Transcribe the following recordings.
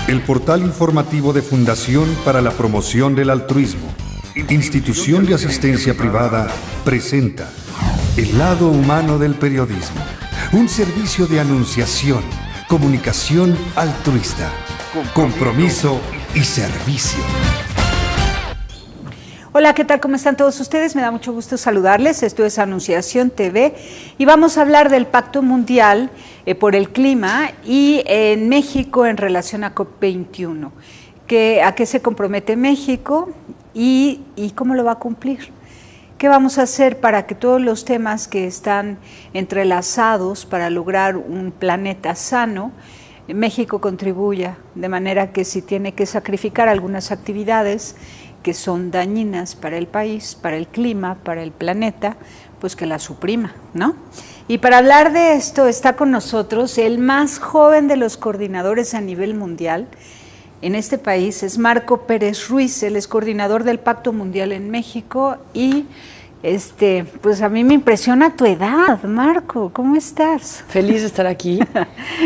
El portal informativo de Fundación para la Promoción del Altruismo, institución de asistencia privada, presenta El lado humano del periodismo, un servicio de anunciación, comunicación altruista, compromiso y servicio. Hola, ¿qué tal? ¿Cómo están todos ustedes? Me da mucho gusto saludarles. Esto es Anunciación TV y vamos a hablar del Pacto Mundial por el Clima y en México en relación a COP21. ¿A qué se compromete México y cómo lo va a cumplir? ¿Qué vamos a hacer para que todos los temas que están entrelazados para lograr un planeta sano, México contribuya? De manera que si tiene que sacrificar algunas actividades que son dañinas para el país, para el clima, para el planeta, pues que la suprima, ¿no? Y para hablar de esto está con nosotros el más joven de los coordinadores a nivel mundial en este país, es Marco Pérez Ruiz. Él es coordinador del Pacto Mundial en México y pues a mí me impresiona tu edad, Marco. ¿Cómo estás? Feliz de estar aquí.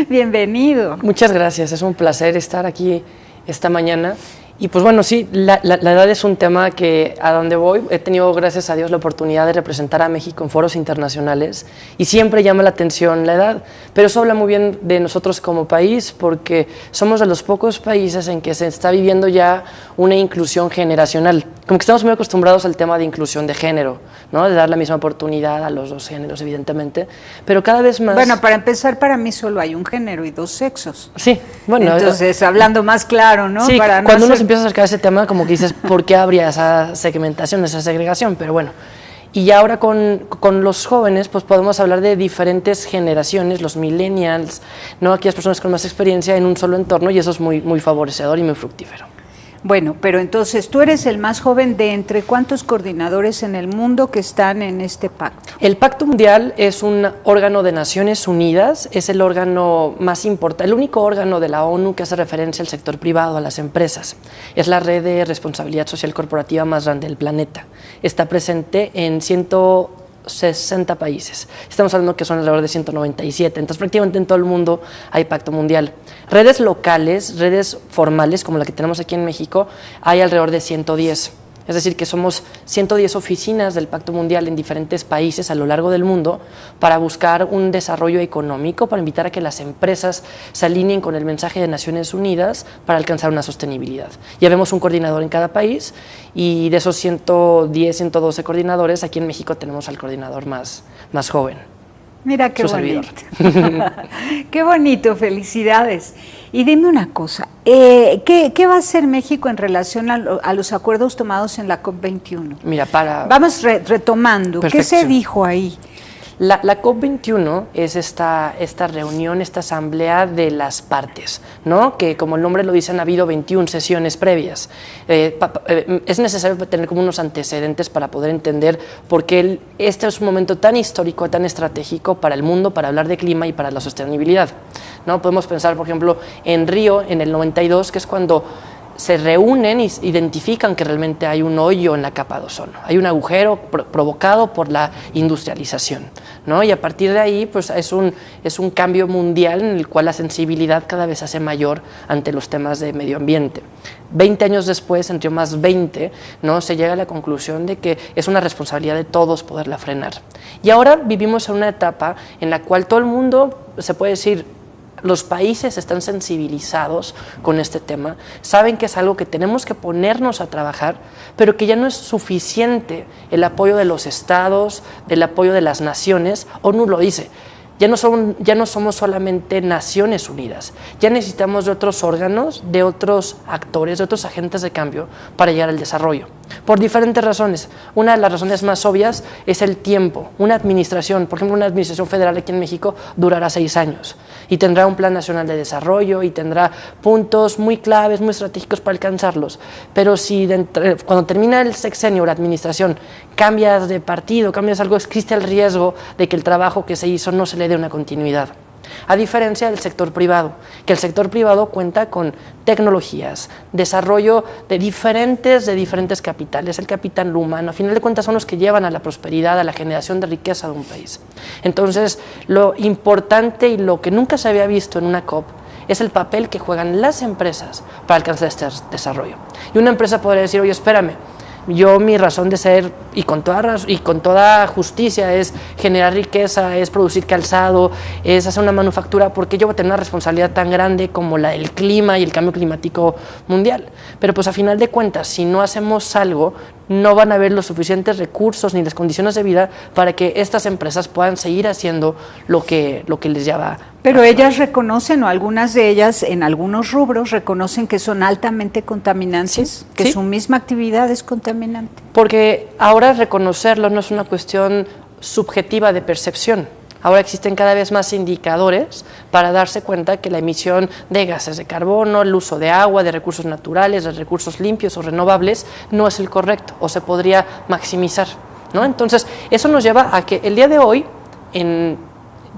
Bienvenido. Muchas gracias, es un placer estar aquí esta mañana. Y pues bueno, sí, la edad es un tema que a donde voy he tenido, gracias a Dios, la oportunidad de representar a México en foros internacionales y siempre llama la atención la edad, pero eso habla muy bien de nosotros como país porque somos de los pocos países en que se está viviendo ya una inclusión generacional. Como que estamos muy acostumbrados al tema de inclusión de género, ¿no? De dar la misma oportunidad a los dos géneros, evidentemente, pero cada vez más... Bueno, para empezar, para mí solo hay un género y dos sexos. Sí, bueno... Entonces, hablando más claro, ¿no? Sí, para cuando no uno se empieza a acercar a ese tema, como que dices, ¿por qué habría esa segmentación, esa segregación? Pero bueno, y ya ahora con los jóvenes, pues podemos hablar de diferentes generaciones, los millennials, ¿no? Aquellas personas con más experiencia en un solo entorno, y eso es muy, muy favorecedor y muy fructífero. Bueno, pero entonces tú eres el más joven de entre cuántos coordinadores en el mundo que están en este pacto. El Pacto Mundial es un órgano de Naciones Unidas, es el órgano más importante, el único órgano de la ONU que hace referencia al sector privado, a las empresas. Es la red de responsabilidad social corporativa más grande del planeta. Está presente en 160 países. Estamos hablando que son alrededor de 197, entonces prácticamente en todo el mundo hay Pacto Mundial. Redes locales, redes formales como la que tenemos aquí en México, hay alrededor de 110. Es decir, que somos 110 oficinas del Pacto Mundial en diferentes países a lo largo del mundo para buscar un desarrollo económico, para invitar a que las empresas se alineen con el mensaje de Naciones Unidas para alcanzar una sostenibilidad. Ya vemos un coordinador en cada país y de esos 110, 112 coordinadores, aquí en México tenemos al coordinador más joven. Mira qué bonito. Qué bonito, felicidades. Y dime una cosa, ¿qué va a hacer México en relación a los acuerdos tomados en la COP21? Mira, vamos retomando, ¿qué se dijo ahí? La COP21 es esta reunión, esta asamblea de las partes, ¿no? Que como el nombre lo dice, han habido 21 sesiones previas. Es necesario tener como unos antecedentes para poder entender por qué este es un momento tan histórico, tan estratégico para el mundo, para hablar de clima y para la sostenibilidad, ¿no? Podemos pensar, por ejemplo, en Río, en el 92, que es cuando se reúnen y identifican que realmente hay un hoyo en la capa de ozono, hay un agujero provocado por la industrialización, ¿no? Y a partir de ahí pues es un cambio mundial en el cual la sensibilidad cada vez se hace mayor ante los temas de medio ambiente. 20 años después, entre más 20, ¿no? Se llega a la conclusión de que es una responsabilidad de todos poderla frenar. Y ahora vivimos en una etapa en la cual todo el mundo, se puede decir, los países están sensibilizados con este tema, saben que es algo que tenemos que ponernos a trabajar, pero que ya no es suficiente el apoyo de los estados, el apoyo de las naciones. ONU lo dice, ya no somos solamente Naciones Unidas, ya necesitamos de otros órganos, de otros actores, de otros agentes de cambio para llegar al desarrollo. Por diferentes razones. Una de las razones más obvias es el tiempo. Una administración, por ejemplo, una administración federal aquí en México durará 6 años y tendrá un plan nacional de desarrollo y tendrá puntos muy claves, muy estratégicos para alcanzarlos. Pero si cuando termina el sexenio o la administración cambias de partido, cambias algo, existe el riesgo de que el trabajo que se hizo no se le dé una continuidad. A diferencia del sector privado, que el sector privado cuenta con tecnologías, desarrollo de diferentes capitales, el capital humano, a final de cuentas son los que llevan a la prosperidad, a la generación de riqueza de un país. Entonces, lo importante y lo que nunca se había visto en una COP es el papel que juegan las empresas para alcanzar este desarrollo. Y una empresa podría decir, oye, espérame, yo mi razón de ser, y con toda justicia, es generar riqueza, es producir calzado, es hacer una manufactura, porque yo voy a tener una responsabilidad tan grande como la del clima y el cambio climático mundial. Pero pues a final de cuentas, si no hacemos algo, no van a haber los suficientes recursos ni las condiciones de vida para que estas empresas puedan seguir haciendo lo que les lleva. Pero ellas reconocen, o algunas de ellas en algunos rubros reconocen que son altamente contaminantes, Sí, que sí. su misma actividad es contaminante. Porque ahora reconocerlo no es una cuestión subjetiva de percepción. Ahora existen cada vez más indicadores para darse cuenta que la emisión de gases de carbono, el uso de agua, de recursos naturales, de recursos limpios o renovables no es el correcto o se podría maximizar, ¿no? Entonces, eso nos lleva a que el día de hoy, en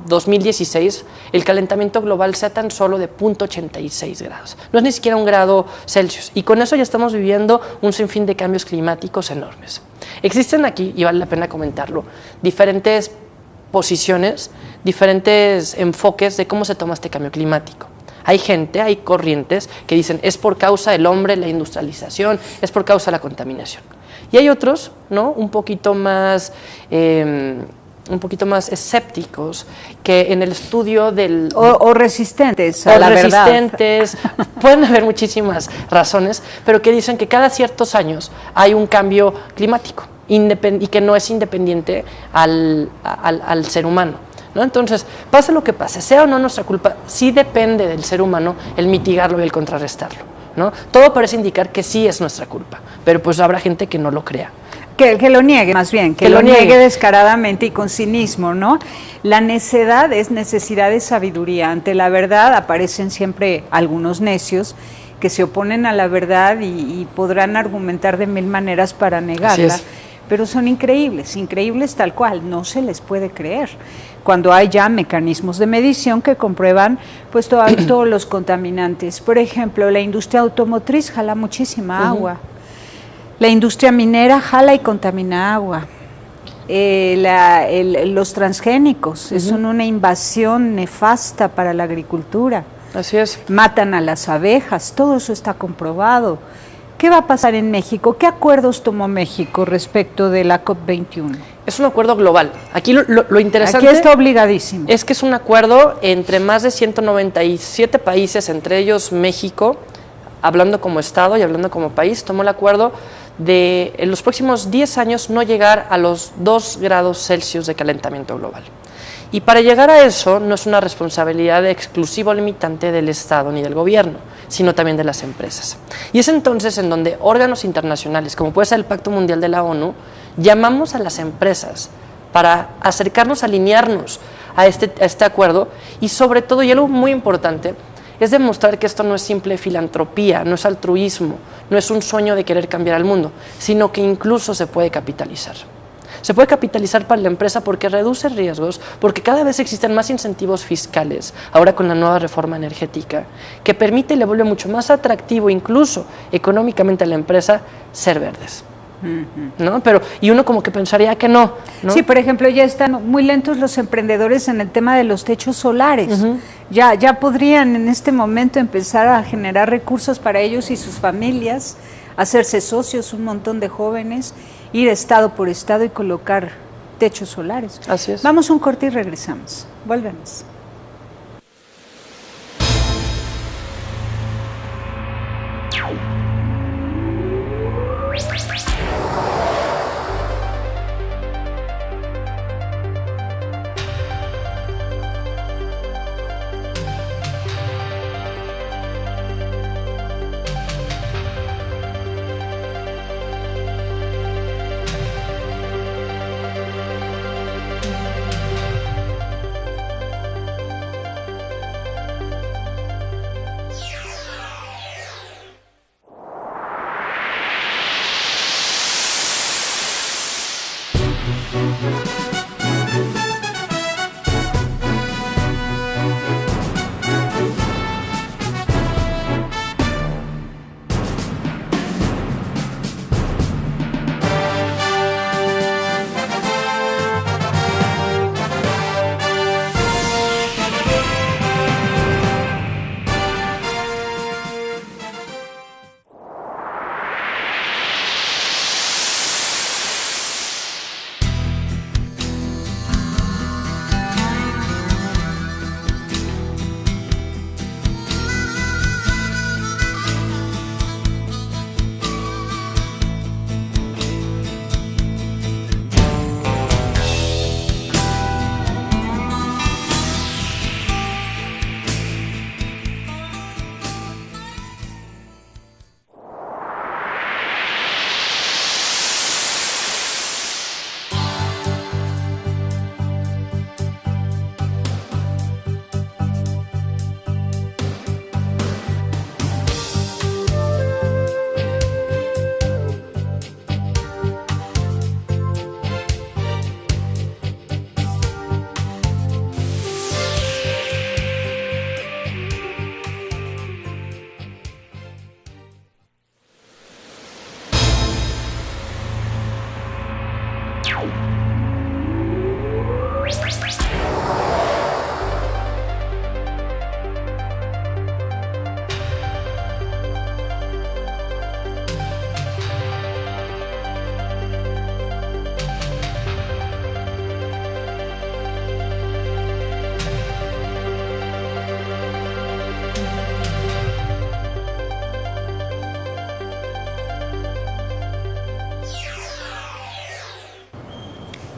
2016, el calentamiento global sea tan solo de 0.86 grados. No es ni siquiera 1 grado Celsius. Y con eso ya estamos viviendo un sinfín de cambios climáticos enormes. Existen aquí, y vale la pena comentarlo, diferentes posiciones, diferentes enfoques de cómo se toma este cambio climático. Hay gente, hay corrientes que dicen es por causa del hombre, la industrialización, es por causa de la contaminación. Y hay otros, ¿no?, un poquito más escépticos, que en el estudio del... O resistentes a la verdad. resistentes, pueden haber muchísimas razones, pero que dicen que cada ciertos años hay un cambio climático y que no es independiente al ser humano, ¿no? Entonces, pase lo que pase, sea o no nuestra culpa, sí depende del ser humano el mitigarlo y el contrarrestarlo, ¿no? Todo parece indicar que sí es nuestra culpa, pero pues habrá gente que no lo crea. Que lo niegue, más bien, que lo niegue descaradamente y con cinismo, ¿no? La necedad es necesidad de sabiduría. Ante la verdad aparecen siempre algunos necios que se oponen a la verdad y podrán argumentar de 1000 maneras para negarla, pero son increíbles, increíbles tal cual, no se les puede creer. Cuando hay ya mecanismos de medición que comprueban pues todos los contaminantes. Por ejemplo, la industria automotriz jala muchísima agua. La industria minera jala y contamina agua. Los transgénicos son una invasión nefasta para la agricultura. Así es. Matan a las abejas, todo eso está comprobado. ¿Qué va a pasar en México? ¿Qué acuerdos tomó México respecto de la COP21? Es un acuerdo global. Aquí lo interesante... Aquí está obligadísimo. Es que es un acuerdo entre más de 197 países, entre ellos México, hablando como Estado y hablando como país, tomó el acuerdo de en los próximos 10 años no llegar a los 2 grados Celsius de calentamiento global. Y para llegar a eso no es una responsabilidad exclusiva o limitante del Estado ni del gobierno, sino también de las empresas. Y es entonces en donde órganos internacionales, como puede ser el Pacto Mundial de la ONU, llamamos a las empresas para acercarnos, alinearnos a este acuerdo y sobre todo, y algo muy importante, es demostrar que esto no es simple filantropía, no es altruismo, no es un sueño de querer cambiar al mundo, sino que incluso se puede capitalizar. Se puede capitalizar para la empresa porque reduce riesgos, porque cada vez existen más incentivos fiscales, ahora con la nueva reforma energética, que permite y le vuelve mucho más atractivo, incluso económicamente a la empresa, ser verdes. ¿No? Pero, y uno como que pensaría que no, ¿no? Sí, por ejemplo, ya están muy lentos los emprendedores en el tema de los techos solares. Ya podrían en este momento empezar a generar recursos para ellos y sus familias, hacerse socios, un montón de jóvenes, ir estado por estado y colocar techos solares. Así es. Vamos a un corte y regresamos. Volvemos.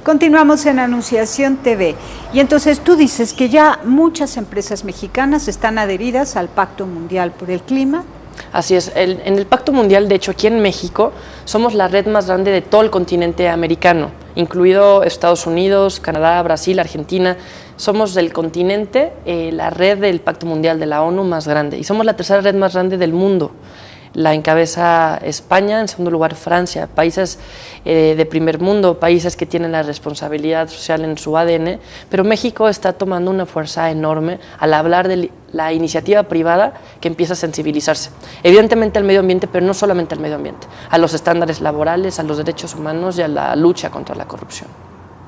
Continuamos en Anunciación TV. Y entonces tú dices que ya muchas empresas mexicanas están adheridas al Pacto Mundial por el Clima. Así es, en el Pacto Mundial, de hecho, aquí en México, somos la red más grande de todo el continente americano, incluido Estados Unidos, Canadá, Brasil, Argentina. Somos del continente la red del Pacto Mundial de la ONU más grande y somos la tercera red más grande del mundo. La encabeza España, en segundo lugar Francia, países de primer mundo, países que tienen la responsabilidad social en su ADN, pero México está tomando una fuerza enorme al hablar de la iniciativa privada que empieza a sensibilizarse. Evidentemente al medio ambiente, pero no solamente al medio ambiente, a los estándares laborales, a los derechos humanos y a la lucha contra la corrupción.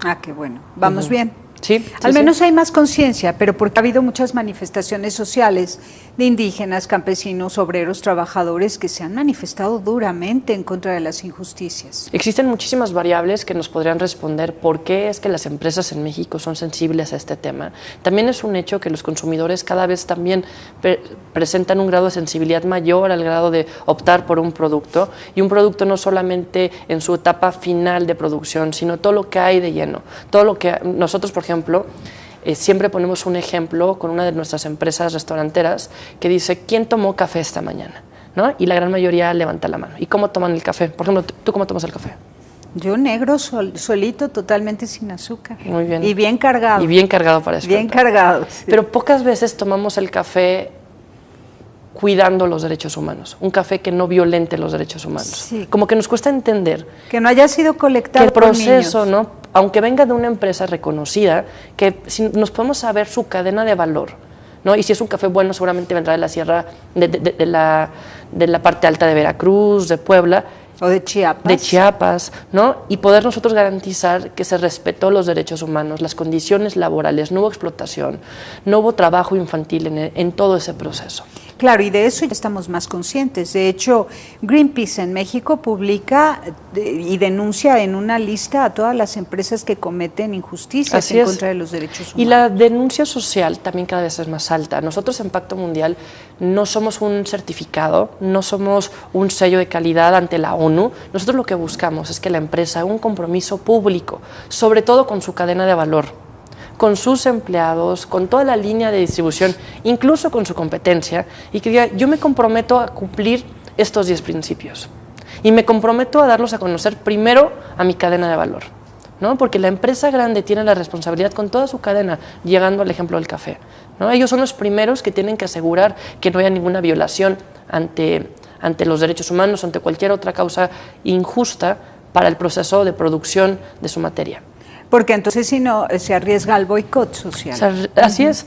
Ah, qué bueno. Vamos bien. Sí, Al menos hay más conciencia, pero porque ha habido muchas manifestaciones sociales de indígenas, campesinos, obreros, trabajadores que se han manifestado duramente en contra de las injusticias. Existen muchísimas variables que nos podrían responder por qué es que las empresas en México son sensibles a este tema. También es un hecho que los consumidores cada vez también presentan un grado de sensibilidad mayor al grado de optar por un producto, y un producto no solamente en su etapa final de producción, sino todo lo que hay de lleno, todo lo que nosotros, por ejemplo, siempre ponemos un ejemplo con una de nuestras empresas restauranteras que dice, ¿quién tomó café esta mañana? ¿No? Y la gran mayoría levanta la mano. ¿Y cómo toman el café? Por ejemplo, ¿tú cómo tomas el café? Yo negro, solito, totalmente sin azúcar. Muy bien. Y bien cargado. Y bien cargado para despertar. Bien cargado. Sí. Pero pocas veces tomamos el café cuidando los derechos humanos, un café que no violente los derechos humanos. Sí. Como que nos cuesta entender que no haya sido colectado que el proceso, por niños, ¿no? Aunque venga de una empresa reconocida, que si nos podemos saber su cadena de valor, ¿no? Y si es un café bueno, seguramente vendrá de la sierra, de la parte alta de Veracruz, de Puebla, o de Chiapas. De Chiapas, ¿no? Y poder nosotros garantizar que se respetó los derechos humanos, las condiciones laborales, no hubo explotación, no hubo trabajo infantil en todo ese proceso. Claro, y de eso ya estamos más conscientes. De hecho, Greenpeace en México publica y denuncia en una lista a todas las empresas que cometen injusticias en contra de los derechos humanos. Y la denuncia social también cada vez es más alta. Nosotros en Pacto Mundial no somos un certificado, no somos un sello de calidad ante la ONU. Nosotros lo que buscamos es que la empresa haga un compromiso público, sobre todo con su cadena de valor, con sus empleados, con toda la línea de distribución, incluso con su competencia, y que diga, yo me comprometo a cumplir estos 10 principios y me comprometo a darlos a conocer primero a mi cadena de valor, ¿no? Porque la empresa grande tiene la responsabilidad con toda su cadena, llegando al ejemplo del café, ¿no? Ellos son los primeros que tienen que asegurar que no haya ninguna violación ante los derechos humanos, ante cualquier otra causa injusta para el proceso de producción de su materia. Porque entonces si no, se arriesga al boicot social. O sea, así es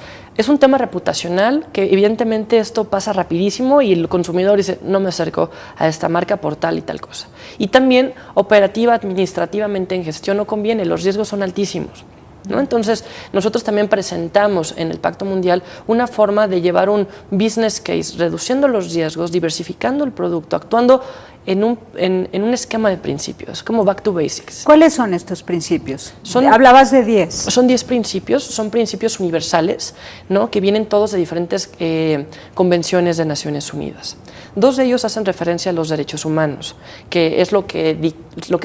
un tema reputacional que evidentemente esto pasa rapidísimo y el consumidor dice, no me acerco a esta marca por tal y tal cosa. Y también operativa, administrativamente en gestión no conviene, los riesgos son altísimos, ¿no? Entonces, nosotros también presentamos en el Pacto Mundial una forma de llevar un business case, reduciendo los riesgos, diversificando el producto, actuando en un esquema de principios, como back to basics. ¿Cuáles son estos principios? Hablabas de 10. Son 10 principios, son principios universales, ¿no? Que vienen todos de diferentes convenciones de Naciones Unidas. 2 de ellos hacen referencia a los derechos humanos, que es lo que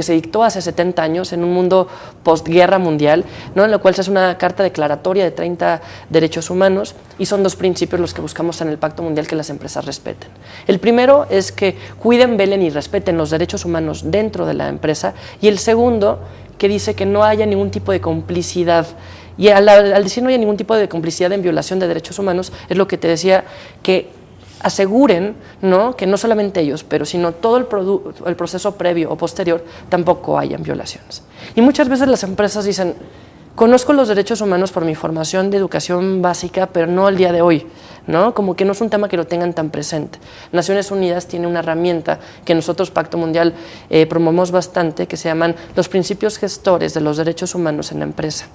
se dictó hace 70 años en un mundo postguerra mundial, ¿no? En lo cual se hace una carta declaratoria de 30 derechos humanos, y son 2 principios los que buscamos en el Pacto Mundial que las empresas respeten. El primero es que cuiden, velen y respeten los derechos humanos dentro de la empresa, y el segundo, que dice que no haya ningún tipo de complicidad. Y al decir no haya ningún tipo de complicidad en violación de derechos humanos, es lo que te decía, que aseguren, ¿no? Que no solamente ellos, pero sino todo el proceso previo o posterior tampoco hayan violaciones. Y muchas veces las empresas dicen, conozco los derechos humanos por mi formación de educación básica, pero no al día de hoy, ¿no? Como que no es un tema que lo tengan tan presente. Naciones Unidas tiene una herramienta que nosotros, Pacto Mundial, promovemos bastante, que se llaman los principios gestores de los derechos humanos en la empresa,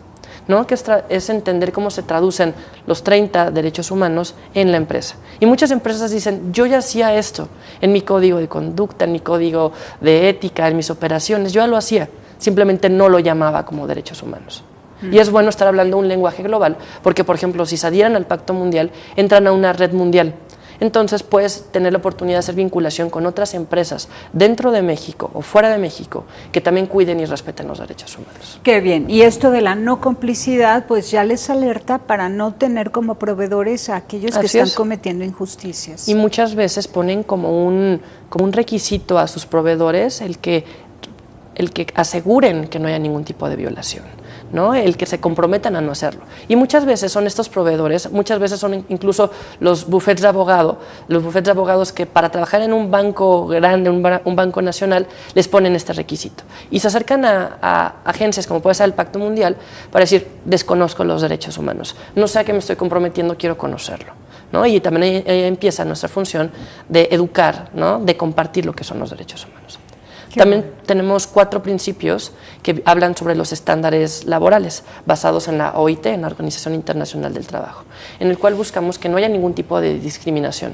¿no? Que es entender cómo se traducen los 30 derechos humanos en la empresa. Y muchas empresas dicen, yo ya hacía esto en mi código de conducta, en mi código de ética, en mis operaciones, yo ya lo hacía, simplemente no lo llamaba como derechos humanos. Y es bueno estar hablando un lenguaje global, porque, por ejemplo, si se adhieren al Pacto Mundial, entran a una red mundial. entonces puedes tener la oportunidad de hacer vinculación con otras empresas dentro de México o fuera de México que también cuiden y respeten los derechos humanos. Qué bien. Y esto de la no complicidad, pues ya les alerta para no tener como proveedores a aquellos que están cometiendo injusticias. Y muchas veces ponen como un requisito a sus proveedores el que aseguren que no haya ningún tipo de violación, ¿no? El que se comprometan a no hacerlo. Y muchas veces son estos proveedores, muchas veces son incluso los bufetes de abogados que para trabajar en un banco grande, un banco nacional, les ponen este requisito. Y se acercan a agencias como puede ser el Pacto Mundial para decir, desconozco los derechos humanos, no sé a qué me estoy comprometiendo, quiero conocerlo, ¿no? Y también ahí empieza nuestra función de educar, ¿no? De compartir lo que son los derechos humanos. También tenemos 4 principios que hablan sobre los estándares laborales basados en la OIT, en la Organización Internacional del Trabajo, en el cual buscamos que no haya ningún tipo de discriminación.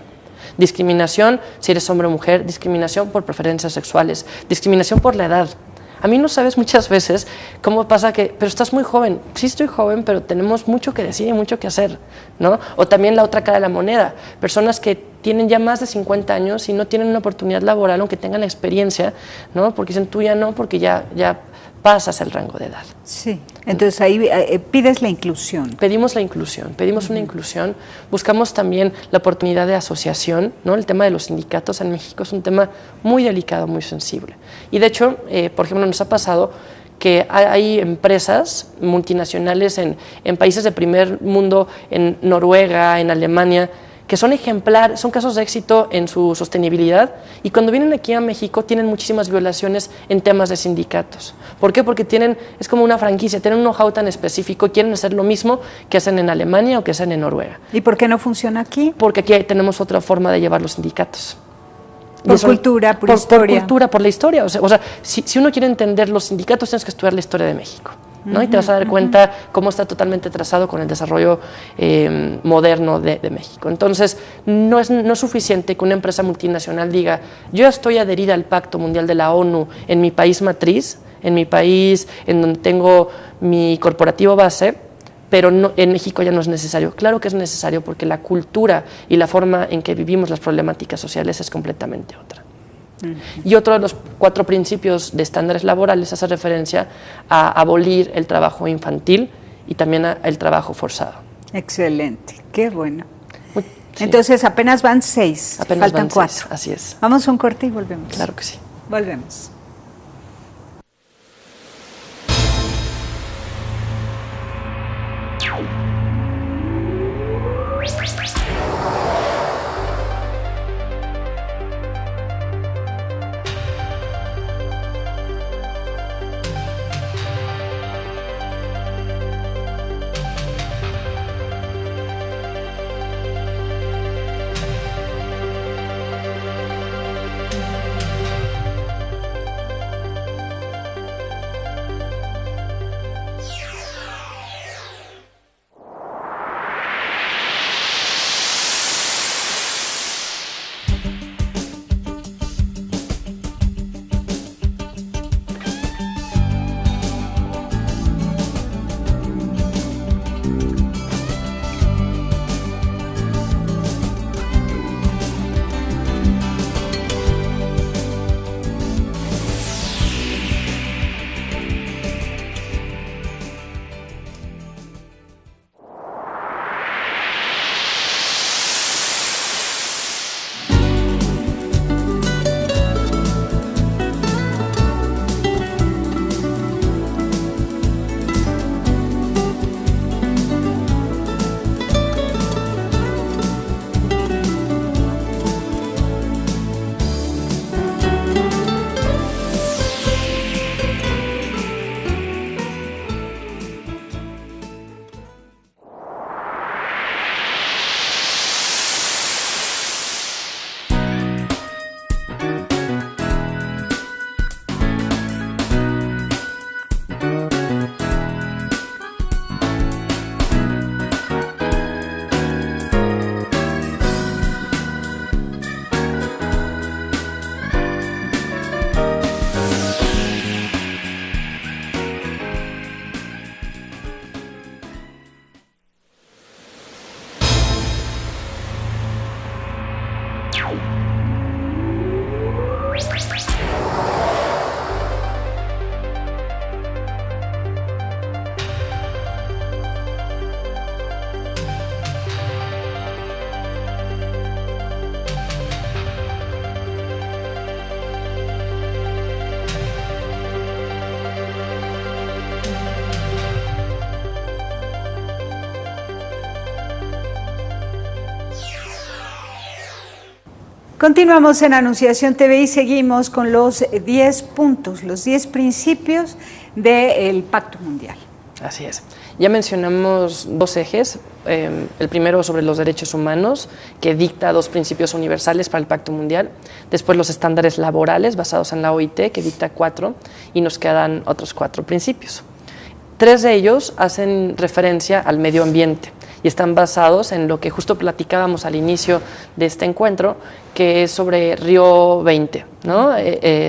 Discriminación si eres hombre o mujer, discriminación por preferencias sexuales, discriminación por la edad. A mí no sabes muchas veces cómo pasa que, pero estás muy joven. Sí estoy joven, pero tenemos mucho que decir y mucho que hacer, ¿no? O también la otra cara de la moneda, personas que tienen ya más de 50 años y no tienen una oportunidad laboral, aunque tengan la experiencia, ¿no? Porque dicen, tú ya no, porque ya pasas el rango de edad. Sí, entonces ahí pides la inclusión. Pedimos la inclusión, pedimos una inclusión, buscamos también la oportunidad de asociación, ¿no? El tema de los sindicatos en México es un tema muy delicado, muy sensible. Y de hecho, por ejemplo, nos ha pasado que hay empresas multinacionales en países de primer mundo, en Noruega, en Alemania, que son ejemplares, son casos de éxito en su sostenibilidad, y cuando vienen aquí a México tienen muchísimas violaciones en temas de sindicatos. ¿Por qué? Porque es como una franquicia, tienen un know-how tan específico, quieren hacer lo mismo que hacen en Alemania o que hacen en Noruega. ¿Y por qué no funciona aquí? Porque aquí tenemos otra forma de llevar los sindicatos. Por cultura, por historia. Por cultura, por la historia. O sea, si uno quiere entender los sindicatos, tienes que estudiar la historia de México, ¿no? Y te vas a dar cuenta cómo está totalmente trazado con el desarrollo moderno de México. Entonces, no es suficiente que una empresa multinacional diga, yo estoy adherida al Pacto Mundial de la ONU en mi país matriz, en mi país en donde tengo mi corporativo base, pero no, en México ya no es necesario. Claro que es necesario porque la cultura y la forma en que vivimos las problemáticas sociales es completamente otra. Y otro de los 4 principios de estándares laborales hace referencia a abolir el trabajo infantil y también el trabajo forzado. Excelente, qué bueno. Sí. Entonces apenas van 6, faltan 4. 6, así es. Vamos a un corte y volvemos. Claro que sí. Volvemos. Continuamos en Anunciación TV y seguimos con los 10 puntos, los 10 principios del Pacto Mundial. Así es. Ya mencionamos dos ejes. El primero sobre los derechos humanos, que dicta 2 principios universales para el Pacto Mundial. Después los estándares laborales basados en la OIT, que dicta 4, y nos quedan otros 4 principios. 3 de ellos hacen referencia al medio ambiente y están basados en lo que justo platicábamos al inicio de este encuentro, que es sobre Río 20, ¿no?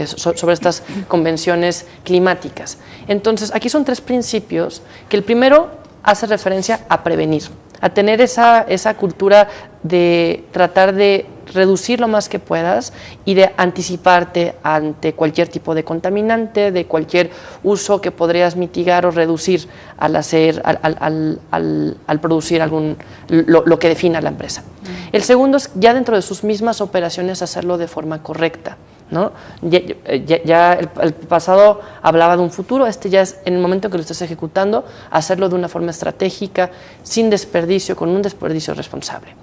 Sobre estas convenciones climáticas. Entonces, aquí son 3 principios, que el primero hace referencia a prevenir, a tener esa cultura de tratar de reducir lo más que puedas y de anticiparte ante cualquier tipo de contaminante, de cualquier uso que podrías mitigar o reducir al hacer, al producir lo que defina la empresa. El segundo es ya dentro de sus mismas operaciones hacerlo de forma correcta, ¿no? Ya el pasado hablaba de un futuro, este ya es en el momento en que lo estés ejecutando, hacerlo de una forma estratégica, sin desperdicio, con un desperdicio responsable.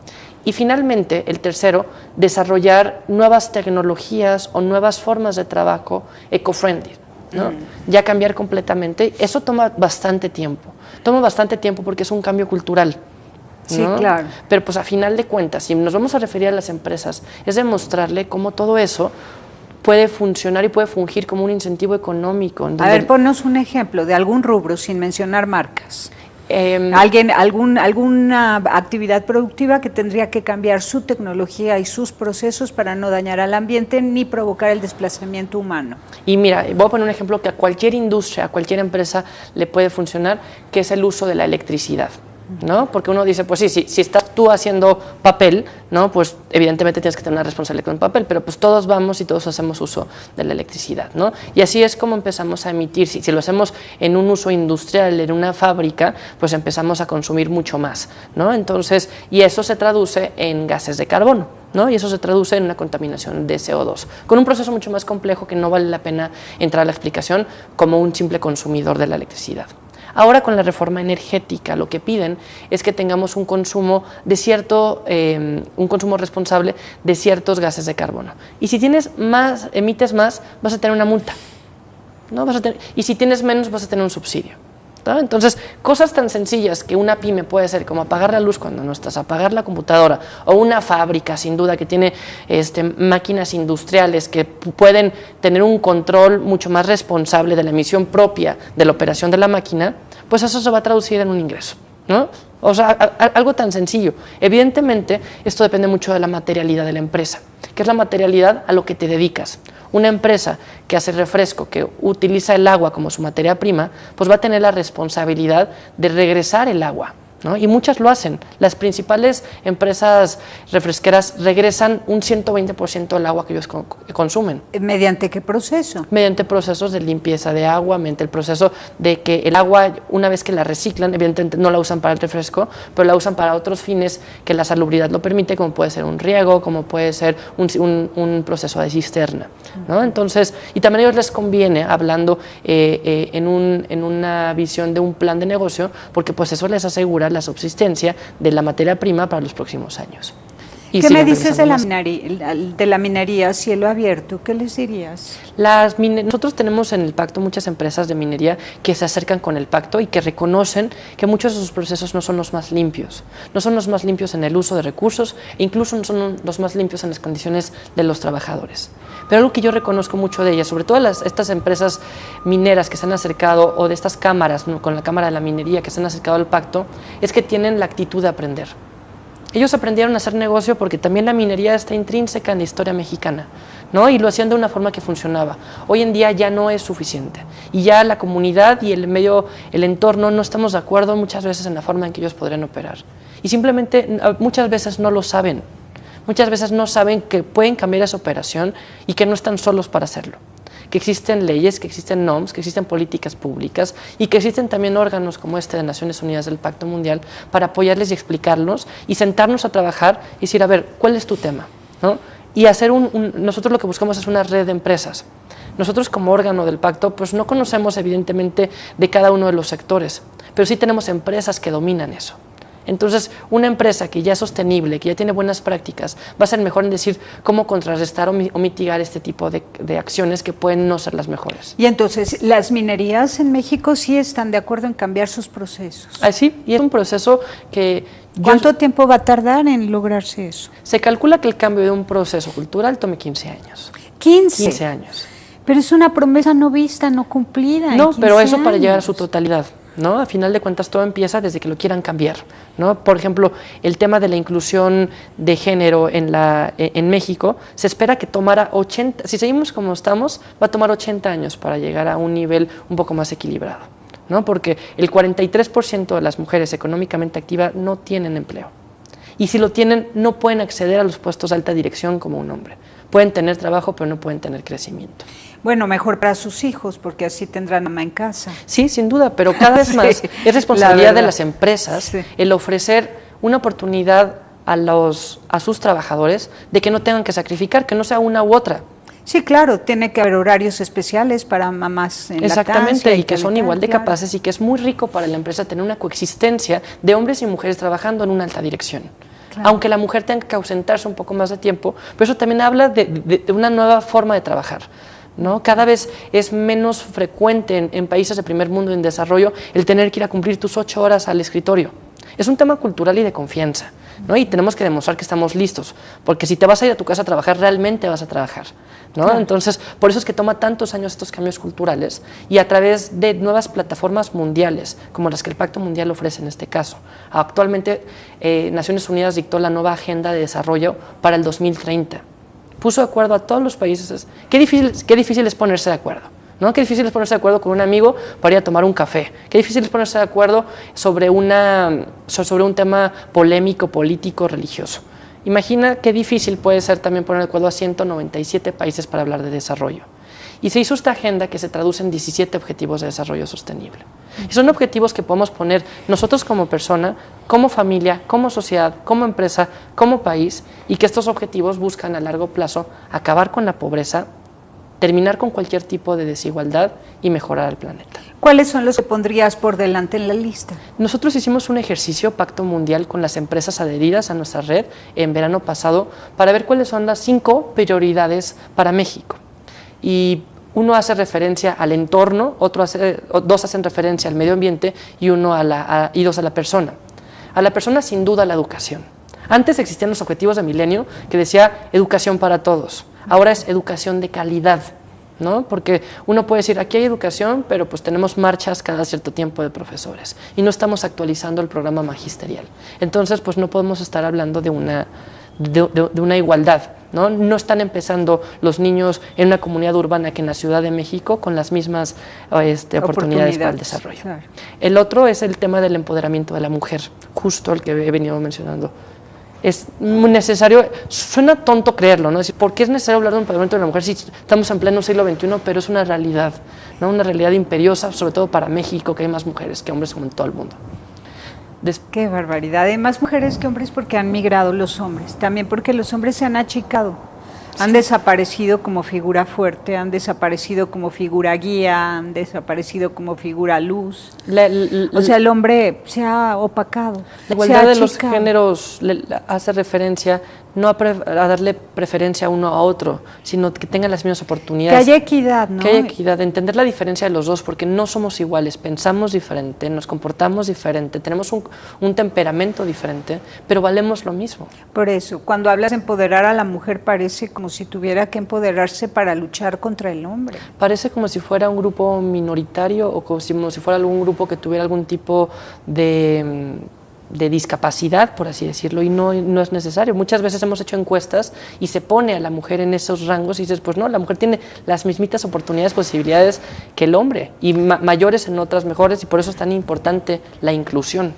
Y finalmente, el tercero, desarrollar nuevas tecnologías o nuevas formas de trabajo eco-friendly, ¿no? Ya cambiar completamente. Eso toma bastante tiempo. Toma bastante tiempo porque es un cambio cultural, ¿no? Sí, claro. Pero pues a final de cuentas, si nos vamos a referir a las empresas, es demostrarle cómo todo eso puede funcionar y puede fungir como un incentivo económico. A ver, ponnos un ejemplo de algún rubro sin mencionar marcas. Alguna actividad productiva que tendría que cambiar su tecnología y sus procesos para no dañar al ambiente ni provocar el desplazamiento humano. Y mira, voy a poner un ejemplo que a cualquier industria, a cualquier empresa le puede funcionar, que es el uso de la electricidad, ¿no? Porque uno dice, pues sí, si estás tú haciendo papel, ¿no? Pues evidentemente tienes que tener una responsabilidad con el papel, pero pues todos vamos y todos hacemos uso de la electricidad, ¿no? Y así es como empezamos a emitir. Si lo hacemos en un uso industrial, en una fábrica, pues empezamos a consumir mucho más, ¿no? Entonces, y eso se traduce en gases de carbono, ¿no? Y eso se traduce en una contaminación de CO2, con un proceso mucho más complejo que no vale la pena entrar a la explicación como un simple consumidor de la electricidad. Ahora con la reforma energética lo que piden es que tengamos un consumo de un consumo responsable de ciertos gases de carbono. Y si emites más, vas a tener una multa, ¿no? Y si tienes menos, vas a tener un subsidio, ¿no? Entonces, cosas tan sencillas que una pyme puede hacer, como apagar la luz cuando no estás, apagar la computadora, o una fábrica, sin duda, que tiene máquinas industriales que pueden tener un control mucho más responsable de la emisión propia de la operación de la máquina, pues eso se va a traducir en un ingreso, ¿no? O sea, algo tan sencillo. Evidentemente, esto depende mucho de la materialidad de la empresa. ¿Qué es la materialidad? A lo que te dedicas. Una empresa que hace refresco, que utiliza el agua como su materia prima, pues va a tener la responsabilidad de regresar el agua, ¿no? Y muchas lo hacen. Las principales empresas refresqueras regresan un 120% del agua que ellos consumen. ¿Mediante qué proceso? Mediante procesos de limpieza de agua, mediante el proceso de que el agua, una vez que la reciclan, evidentemente no la usan para el refresco, pero la usan para otros fines que la salubridad lo permite, como puede ser un riego, como puede ser un proceso de cisterna, ¿no? Entonces, y también a ellos les conviene, hablando en una visión de un plan de negocio, porque pues eso les asegura la subsistencia de la materia prima para los próximos años. ¿Qué me dices de la minería a cielo abierto? ¿Qué les dirías? Nosotros tenemos en el pacto muchas empresas de minería que se acercan con el pacto y que reconocen que muchos de sus procesos no son los más limpios. No son los más limpios en el uso de recursos e incluso no son los más limpios en las condiciones de los trabajadores. Pero algo que yo reconozco mucho de ellas, sobre todo estas empresas mineras que se han acercado, o de estas cámaras, ¿no? Con la Cámara de la Minería que se han acercado al pacto, es que tienen la actitud de aprender. Ellos aprendieron a hacer negocio porque también la minería está intrínseca en la historia mexicana, ¿no? Y lo hacían de una forma que funcionaba. Hoy en día ya no es suficiente y ya la comunidad y el entorno no estamos de acuerdo muchas veces en la forma en que ellos podrían operar. Y simplemente muchas veces no lo saben. Muchas veces no saben que pueden cambiar esa operación y que no están solos para hacerlo. Que existen leyes, que existen normas, que existen políticas públicas y que existen también órganos como este de Naciones Unidas del Pacto Mundial para apoyarles y explicarlos y sentarnos a trabajar y decir, a ver, ¿cuál es tu tema? ¿No? Y hacer nosotros lo que buscamos es una red de empresas. Nosotros como órgano del pacto pues no conocemos evidentemente de cada uno de los sectores, pero sí tenemos empresas que dominan eso. Entonces, una empresa que ya es sostenible, que ya tiene buenas prácticas, va a ser mejor en decir cómo contrarrestar o mitigar este tipo de acciones que pueden no ser las mejores. Y entonces, ¿las minerías en México sí están de acuerdo en cambiar sus procesos? Sí, y es un proceso que... ¿Cuánto tiempo va a tardar en lograrse eso? Se calcula que el cambio de un proceso cultural tome 15 años. 15 años. Pero es una promesa no vista, no cumplida. No, pero eso para llegar a su totalidad, ¿no? A final de cuentas todo empieza desde que lo quieran cambiar, ¿no? Por ejemplo, el tema de la inclusión de género en México, se espera que tomara 80, si seguimos como estamos, va a tomar 80 años para llegar a un nivel un poco más equilibrado, ¿no? Porque el 43% de las mujeres económicamente activas no tienen empleo. Y si lo tienen, no pueden acceder a los puestos de alta dirección como un hombre. Pueden tener trabajo, pero no pueden tener crecimiento. Bueno, mejor para sus hijos, porque así tendrán mamá en casa. Sí, sin duda, pero cada vez más es responsabilidad de las empresas el ofrecer una oportunidad a sus trabajadores de que no tengan que sacrificar, que no sea una u otra. Sí, claro, tiene que haber horarios especiales para mamás en Exactamente, y que son igual de capaces y que es muy rico para la empresa tener una coexistencia de hombres y mujeres trabajando en una alta dirección. Claro. Aunque la mujer tenga que ausentarse un poco más de tiempo, pero eso también habla de una nueva forma de trabajar, ¿no? Cada vez es menos frecuente en países de primer mundo en desarrollo el tener que ir a cumplir tus 8 horas al escritorio. Es un tema cultural y de confianza, ¿no? Y tenemos que demostrar que estamos listos, porque si te vas a ir a tu casa a trabajar, realmente vas a trabajar, ¿no? Claro. Entonces, por eso es que toma tantos años estos cambios culturales y a través de nuevas plataformas mundiales, como las que el Pacto Mundial ofrece en este caso. Actualmente, Naciones Unidas dictó la nueva Agenda de Desarrollo para el 2030. Puso de acuerdo a todos los países. Qué difícil es ponerse de acuerdo, ¿no? Qué difícil es ponerse de acuerdo con un amigo para ir a tomar un café. Qué difícil es ponerse de acuerdo sobre un tema polémico, político, religioso. Imagina qué difícil puede ser también poner de acuerdo a 197 países para hablar de desarrollo. Y se hizo esta agenda que se traduce en 17 objetivos de desarrollo sostenible. Y son objetivos que podemos poner nosotros como persona, como familia, como sociedad, como empresa, como país, y que estos objetivos buscan a largo plazo acabar con la pobreza, terminar con cualquier tipo de desigualdad y mejorar el planeta. ¿Cuáles son los que pondrías por delante en la lista? Nosotros hicimos un ejercicio Pacto Mundial con las empresas adheridas a nuestra red en verano pasado para ver cuáles son las 5 prioridades para México. Y uno hace referencia al entorno, dos hacen referencia al medio ambiente y dos a la persona. A la persona, sin duda, la educación. Antes existían los objetivos de milenio que decía educación para todos. Ahora es educación de calidad, ¿no? Porque uno puede decir, aquí hay educación, pero pues tenemos marchas cada cierto tiempo de profesores y no estamos actualizando el programa magisterial. Entonces, pues no podemos estar hablando de una igualdad, ¿no? No están empezando los niños en una comunidad urbana que en la Ciudad de México con las mismas oportunidades para el desarrollo. Claro. El otro es el tema del empoderamiento de la mujer, justo el que he venido mencionando. Es muy necesario, suena tonto creerlo, ¿no? Es decir, ¿por qué es necesario hablar de un empoderamiento de la mujer si estamos en pleno siglo XXI? Pero es una realidad, ¿no? Una realidad imperiosa, sobre todo para México, que hay más mujeres que hombres como en todo el mundo. Qué barbaridad. Hay más mujeres que hombres porque han migrado los hombres, también porque los hombres se han achicado, han desaparecido como figura fuerte, han desaparecido como figura guía, han desaparecido como figura luz. O sea, el hombre se ha opacado. La igualdad de los géneros hace referencia no a darle preferencia a uno a otro, sino que tengan las mismas oportunidades. Que haya equidad, ¿no? Que haya equidad, entender la diferencia de los dos, porque no somos iguales, pensamos diferente, nos comportamos diferente, tenemos un temperamento diferente, pero valemos lo mismo. Por eso, cuando hablas de empoderar a la mujer, parece como si tuviera que empoderarse para luchar contra el hombre. Parece como si fuera un grupo minoritario o como si fuera algún grupo que tuviera algún tipo de discapacidad, por así decirlo, y no es necesario. Muchas veces hemos hecho encuestas y se pone a la mujer en esos rangos y dices, pues no, la mujer tiene las mismitas oportunidades, posibilidades que el hombre, y mayores en otras mejores, y por eso es tan importante la inclusión.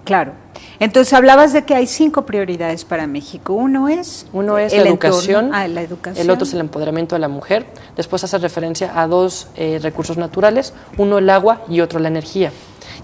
Claro. Entonces hablabas de que hay 5 prioridades para México. Uno es la educación, la educación, el otro es el empoderamiento de la mujer, después hace referencia a 2 recursos naturales, uno el agua y otro la energía.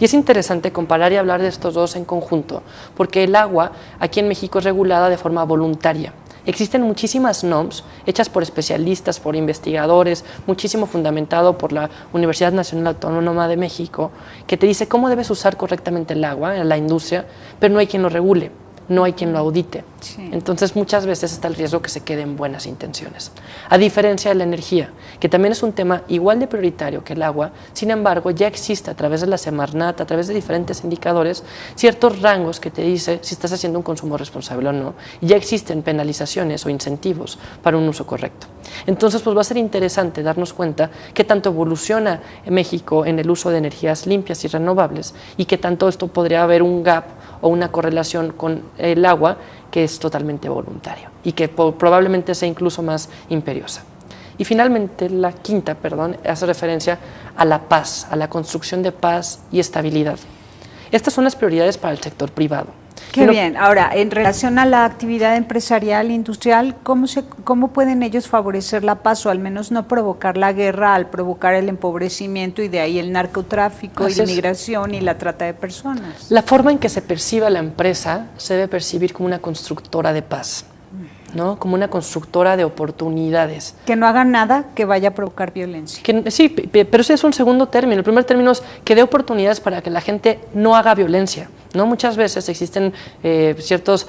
Y es interesante comparar y hablar de estos 2 en conjunto, porque el agua aquí en México es regulada de forma voluntaria. Existen muchísimas NOMs hechas por especialistas, por investigadores, muchísimo fundamentado por la Universidad Nacional Autónoma de México, que te dice cómo debes usar correctamente el agua en la industria, pero no hay quien lo regule, no hay quien lo audite. Sí. Entonces muchas veces está el riesgo que se quede en buenas intenciones. A diferencia de la energía, que también es un tema igual de prioritario que el agua, sin embargo ya existe a través de la Semarnat, a través de diferentes indicadores, ciertos rangos que te dice si estás haciendo un consumo responsable o no, y ya existen penalizaciones o incentivos para un uso correcto. Entonces pues va a ser interesante darnos cuenta qué tanto evoluciona México en el uso de energías limpias y renovables y qué tanto esto podría haber un gap o una correlación con el agua que es totalmente voluntario y que probablemente sea incluso más imperiosa. Y finalmente, la quinta, hace referencia a la paz, a la construcción de paz y estabilidad. Estas son las prioridades para el sector privado. Qué bien. Ahora, en relación a la actividad empresarial, industrial, ¿cómo pueden ellos favorecer la paz o al menos no provocar la guerra al provocar el empobrecimiento y de ahí el narcotráfico y la migración y la trata de personas? La forma en que se percibe la empresa se debe percibir como una constructora de paz, ¿no? Como una constructora de oportunidades. Que no haga nada que vaya a provocar violencia. Sí, pero ese es un segundo término. El primer término es que dé oportunidades para que la gente no haga violencia, ¿no? Muchas veces existen ciertas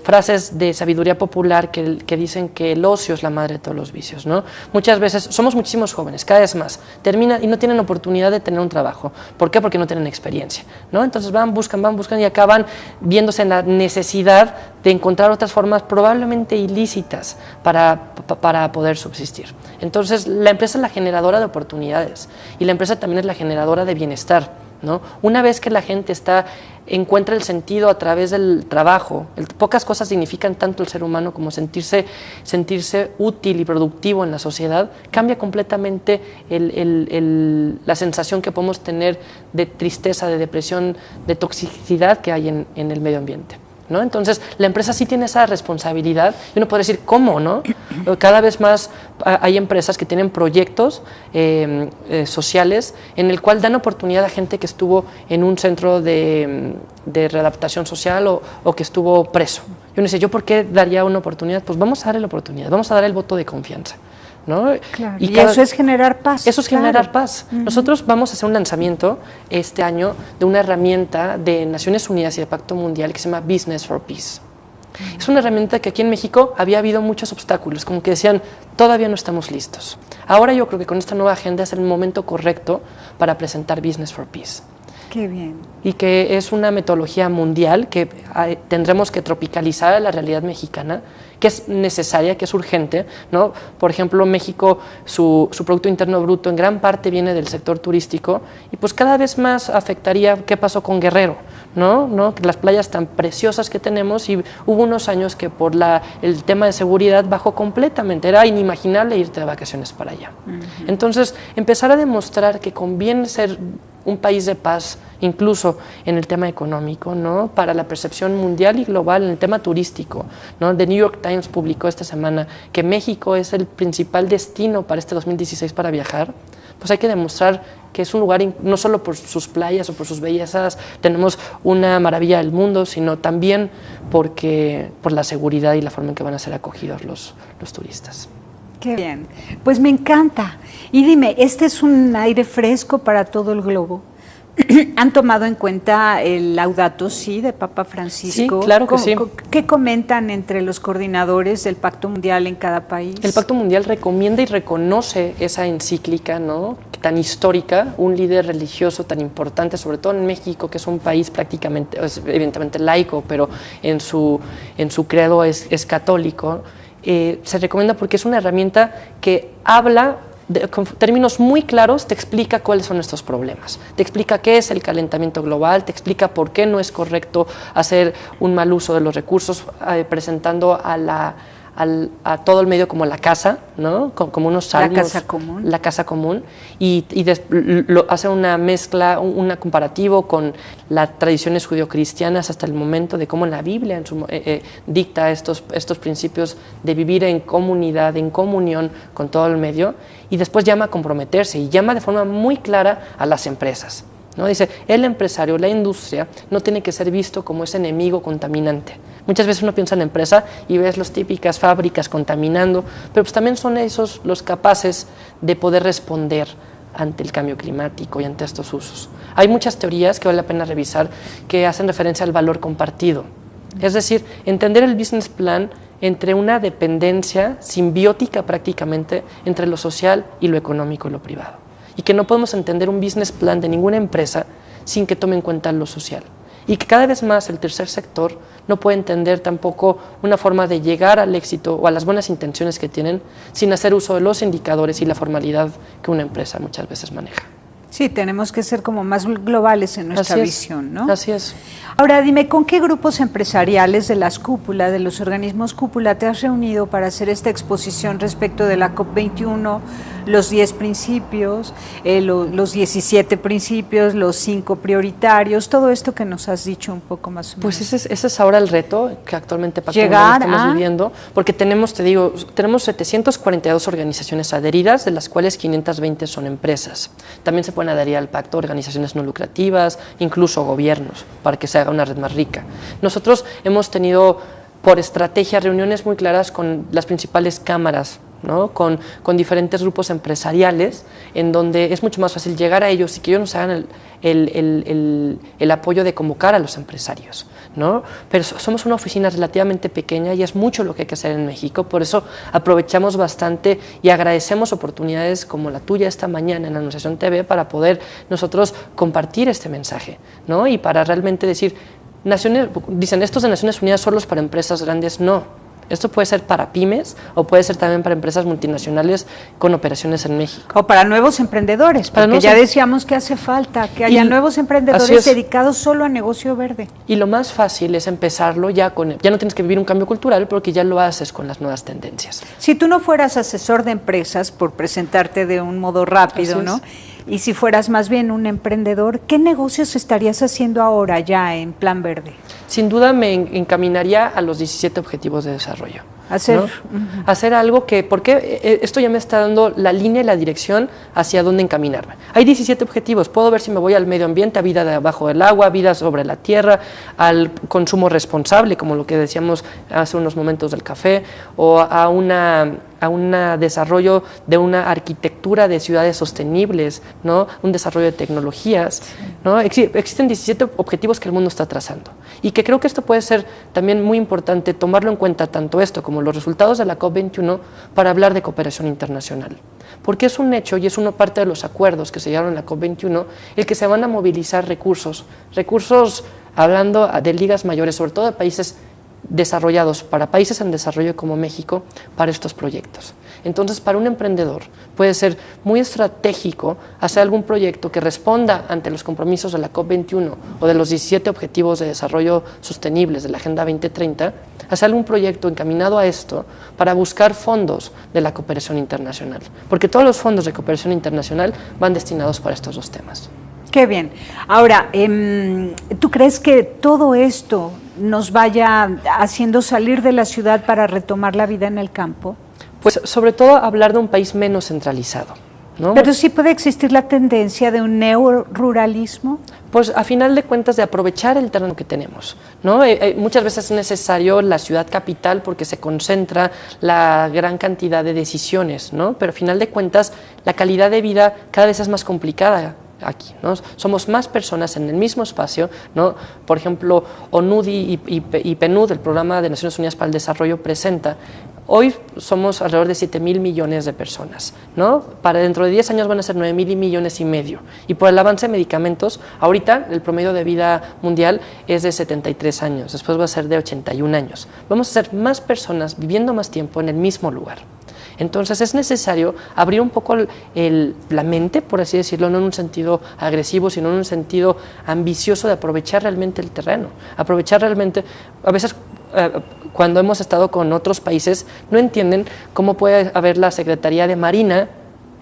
frases de sabiduría popular que dicen que el ocio es la madre de todos los vicios, ¿no? Muchas veces somos muchísimos jóvenes, cada vez más, terminan y no tienen oportunidad de tener un trabajo. ¿Por qué? Porque no tienen experiencia, ¿no? Entonces buscan y acaban viéndose en la necesidad de encontrar otras formas probablemente ilícitas para poder subsistir. Entonces la empresa es la generadora de oportunidades y la empresa también es la generadora de bienestar, ¿no? Una vez que la gente encuentra el sentido a través del trabajo, pocas cosas significan tanto el ser humano como sentirse útil y productivo en la sociedad, cambia completamente la sensación que podemos tener de tristeza, de depresión, de toxicidad que hay en el medio ambiente, ¿no? Entonces la empresa sí tiene esa responsabilidad y uno puede decir ¿cómo, no? Cada vez más hay empresas que tienen proyectos sociales en el cual dan oportunidad a gente que estuvo en un centro de readaptación social o que estuvo preso. Y uno dice, ¿yo por qué daría una oportunidad? Pues vamos a darle la oportunidad, vamos a dar el voto de confianza, ¿no? Claro, y eso es generar paz. Eso es generar paz. Nosotros vamos a hacer un lanzamiento este año de una herramienta de Naciones Unidas y de Pacto Mundial que se llama Business for Peace. Es una herramienta que aquí en México había habido muchos obstáculos, como que decían, todavía no estamos listos. Ahora yo creo que con esta nueva agenda es el momento correcto para presentar Business for Peace. Qué bien. Y que es una metodología mundial que tendremos que tropicalizar a la realidad mexicana, que es necesaria, que es urgente, ¿no? Por ejemplo, México, su Producto Interno Bruto en gran parte viene del sector turístico y pues cada vez más afectaría qué pasó con Guerrero, ¿no? Las playas tan preciosas que tenemos y hubo unos años que por el tema de seguridad bajó completamente, era inimaginable irte de vacaciones para allá. Entonces, empezar a demostrar que conviene ser un país de paz, incluso en el tema económico, ¿no? Para la percepción mundial y global en el tema turístico, ¿no? The New York Times publicó esta semana que México es el principal destino para este 2016 para viajar. Pues hay que demostrar que es un lugar no solo por sus playas o por sus bellezas, tenemos una maravilla del mundo, sino también por la seguridad y la forma en que van a ser acogidos los turistas. Qué bien, pues me encanta. Y dime, ¿este es un aire fresco para todo el globo? ¿Han tomado en cuenta el Laudato Si de Papa Francisco? Sí, claro que sí. ¿Qué comentan entre los coordinadores del Pacto Mundial en cada país? El Pacto Mundial recomienda y reconoce esa encíclica, ¿no? Tan histórica, un líder religioso tan importante, sobre todo en México, que es un país prácticamente, evidentemente laico, pero en su credo es católico. Se recomienda porque es una herramienta que habla con términos muy claros, te explica cuáles son estos problemas, te explica qué es el calentamiento global, te explica por qué no es correcto hacer un mal uso de los recursos, presentando a a todo el medio como la casa, ¿no? Como unos salmos. La casa común. La casa común, y hace una mezcla, un comparativo con las tradiciones judio-cristianas hasta el momento de cómo la Biblia dicta estos principios de vivir en comunidad, en comunión con todo el medio, y después llama a comprometerse y llama de forma muy clara a las empresas, ¿no? Dice, el empresario, la industria, no tiene que ser visto como ese enemigo contaminante. Muchas veces uno piensa en la empresa y ves las típicas fábricas contaminando, pero pues también son esos los capaces de poder responder ante el cambio climático y ante estos usos. Hay muchas teorías que vale la pena revisar que hacen referencia al valor compartido. Es decir, entender el business plan entre una dependencia simbiótica prácticamente entre lo social y lo económico y lo privado. Y que no podemos entender un business plan de ninguna empresa sin que tome en cuenta lo social. Y que cada vez más el tercer sector no puede entender tampoco una forma de llegar al éxito o a las buenas intenciones que tienen sin hacer uso de los indicadores y la formalidad que una empresa muchas veces maneja. Sí, tenemos que ser como más globales en nuestra visión, ¿no? Así es. Ahora, dime, ¿con qué grupos empresariales de las cúpulas, de los organismos cúpula, te has reunido para hacer esta exposición respecto de la COP21, los 10 principios, los 17 principios, los 5 prioritarios, todo esto que nos has dicho un poco más o menos? Pues ese es ahora el reto que actualmente estamos viviendo, porque tenemos 742 organizaciones adheridas, de las cuales 520 son empresas. También se pueden adherir al pacto organizaciones no lucrativas, incluso gobiernos, para que se haga una red más rica. Nosotros hemos tenido por estrategia reuniones muy claras con las principales cámaras, ¿no? con diferentes grupos empresariales, en donde es mucho más fácil llegar a ellos y que ellos nos hagan el apoyo de convocar a los empresarios, ¿no? Pero somos una oficina relativamente pequeña y es mucho lo que hay que hacer en México, por eso aprovechamos bastante y agradecemos oportunidades como la tuya esta mañana en Anunciación TV para poder nosotros compartir este mensaje, ¿no? Y para realmente decir, dicen, estos de Naciones Unidas solo para empresas grandes, no. Esto puede ser para pymes o puede ser también para empresas multinacionales con operaciones en México. O para nuevos emprendedores, porque ya decíamos que hace falta que haya nuevos emprendedores dedicados solo a negocio verde. Y lo más fácil es empezarlo ya no tienes que vivir un cambio cultural porque ya lo haces con las nuevas tendencias. Si tú no fueras asesor de empresas, por presentarte de un modo rápido, ¿no? Y si fueras más bien un emprendedor, ¿qué negocios estarías haciendo ahora ya en Plan Verde? Sin duda me encaminaría a los 17 objetivos de desarrollo. Hacer algo porque esto ya me está dando la línea y la dirección hacia dónde encaminarme. Hay 17 objetivos, puedo ver si me voy al medio ambiente, a vida debajo del agua, vida sobre la tierra, al consumo responsable, como lo que decíamos hace unos momentos del café, o a un desarrollo de una arquitectura de ciudades sostenibles, ¿no? Un desarrollo de tecnologías, ¿no? Existen 17 objetivos que el mundo está trazando y que creo que esto puede ser también muy importante tomarlo en cuenta, tanto esto como los resultados de la COP21, para hablar de cooperación internacional. Porque es un hecho y es una parte de los acuerdos que se llegaron en la COP21 el que se van a movilizar recursos hablando de ligas mayores, sobre todo de países desarrollados, para países en desarrollo como México, para estos proyectos. Entonces, para un emprendedor puede ser muy estratégico hacer algún proyecto que responda ante los compromisos de la COP21 o de los 17 Objetivos de Desarrollo Sostenibles de la Agenda 2030, hacer algún proyecto encaminado a esto para buscar fondos de la cooperación internacional, porque todos los fondos de cooperación internacional van destinados para estos dos temas. Qué bien. Ahora, ¿tú crees que todo esto nos vaya haciendo salir de la ciudad para retomar la vida en el campo? Pues sobre todo hablar de un país menos centralizado, ¿no? Pero sí puede existir la tendencia de un neoruralismo. Pues a final de cuentas de aprovechar el terreno que tenemos, ¿no? Muchas veces es necesario la ciudad capital porque se concentra la gran cantidad de decisiones, ¿no? Pero a final de cuentas la calidad de vida cada vez es más complicada aquí, ¿no? Somos más personas en el mismo espacio, ¿no? Por ejemplo, ONUDI y PNUD, el Programa de Naciones Unidas para el Desarrollo, presenta. Hoy somos alrededor de 7.000 millones de personas, ¿no? Para dentro de 10 años van a ser 9.000 millones y medio. Y por el avance de medicamentos, ahorita el promedio de vida mundial es de 73 años, después va a ser de 81 años. Vamos a ser más personas viviendo más tiempo en el mismo lugar. Entonces es necesario abrir un poco la mente, por así decirlo, no en un sentido agresivo, sino en un sentido ambicioso de aprovechar realmente el terreno, aprovechar realmente, a veces cuando hemos estado con otros países, no entienden cómo puede haber la Secretaría de Marina